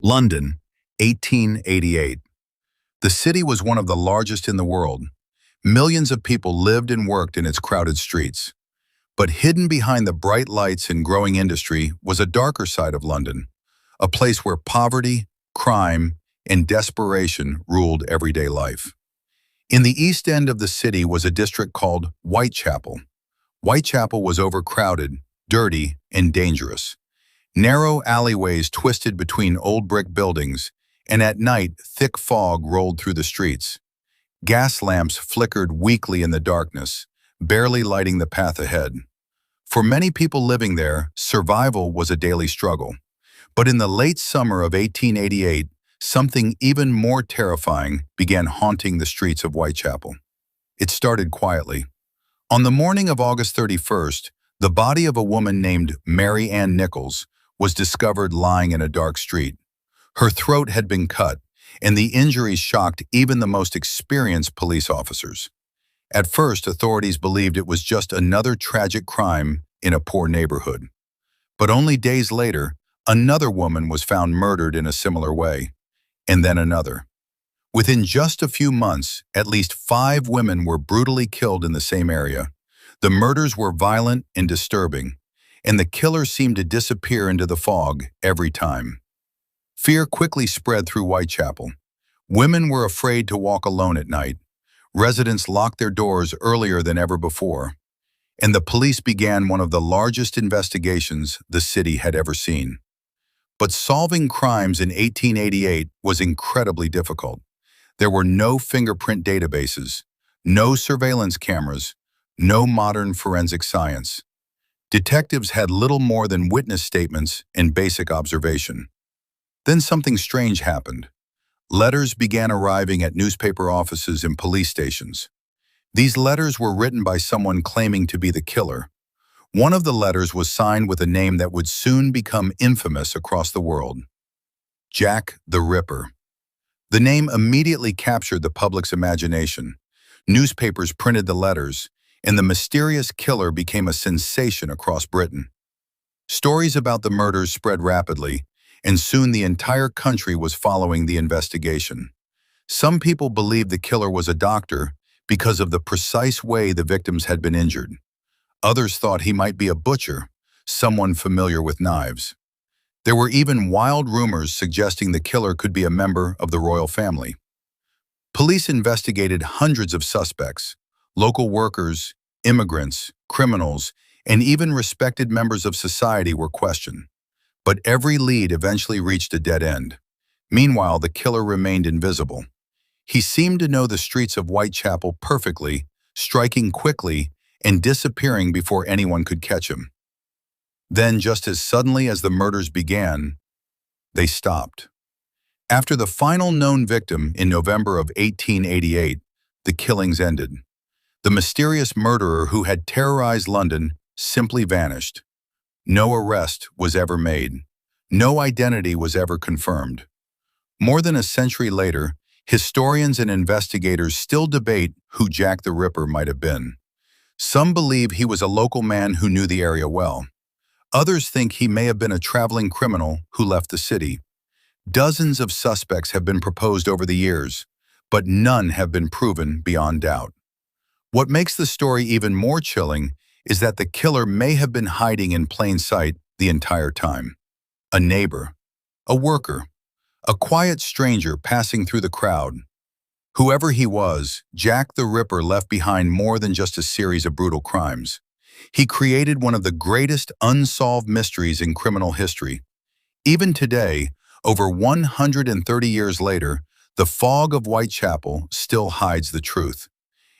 London, 1888. The city was one of the largest in the world. Millions of people lived and worked in its crowded streets. But hidden behind the bright lights and growing industry was a darker side of London, a place where poverty, crime, and desperation ruled everyday life. In the east end of the city was a district called Whitechapel. Whitechapel was overcrowded, dirty, and dangerous. Narrow alleyways twisted between old brick buildings, and at night thick fog rolled through the streets. Gas lamps flickered weakly in the darkness, barely lighting the path ahead. For many people living there, survival was a daily struggle. But in the late summer of 1888, something even more terrifying began haunting the streets of Whitechapel. It started quietly. On the morning of August 31st, the body of a woman named Mary Ann Nichols was discovered lying in a dark street. Her throat had been cut, and the injuries shocked even the most experienced police officers. At first, authorities believed it was just another tragic crime in a poor neighborhood. But only days later, another woman was found murdered in a similar way, and then another. Within just a few months, at least 5 women were brutally killed in the same area. The murders were violent and disturbing, and the killer seemed to disappear into the fog every time. Fear quickly spread through Whitechapel. Women were afraid to walk alone at night. Residents locked their doors earlier than ever before, and the police began one of the largest investigations the city had ever seen. But solving crimes in 1888 was incredibly difficult. There were no fingerprint databases, no surveillance cameras, no modern forensic science. Detectives had little more than witness statements and basic observation. Then something strange happened. Letters began arriving at newspaper offices and police stations. These letters were written by someone claiming to be the killer. One of the letters was signed with a name that would soon become infamous across the world: Jack the Ripper. The name immediately captured the public's imagination. Newspapers printed the letters, and the mysterious killer became a sensation across Britain. Stories about the murders spread rapidly, and soon the entire country was following the investigation. Some people believed the killer was a doctor because of the precise way the victims had been injured. Others thought he might be a butcher, someone familiar with knives. There were even wild rumors suggesting the killer could be a member of the royal family. Police investigated hundreds of suspects. Local workers, immigrants, criminals, and even respected members of society were questioned. But every lead eventually reached a dead end. Meanwhile, the killer remained invisible. He seemed to know the streets of Whitechapel perfectly, striking quickly and disappearing before anyone could catch him. Then, just as suddenly as the murders began, they stopped. After the final known victim in November of 1888, the killings ended. The mysterious murderer who had terrorized London simply vanished. No arrest was ever made. No identity was ever confirmed. More than a century later, historians and investigators still debate who Jack the Ripper might have been. Some believe he was a local man who knew the area well. Others think he may have been a traveling criminal who left the city. Dozens of suspects have been proposed over the years, but none have been proven beyond doubt. What makes the story even more chilling is that the killer may have been hiding in plain sight the entire time. A neighbor, a worker, a quiet stranger passing through the crowd. Whoever he was, Jack the Ripper left behind more than just a series of brutal crimes. He created one of the greatest unsolved mysteries in criminal history. Even today, over 130 years later, the fog of Whitechapel still hides the truth.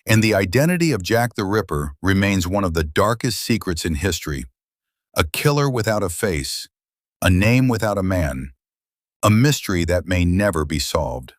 And the identity of Jack the Ripper remains one of the darkest secrets in history. A killer without a face, a name without a man, a mystery that may never be solved.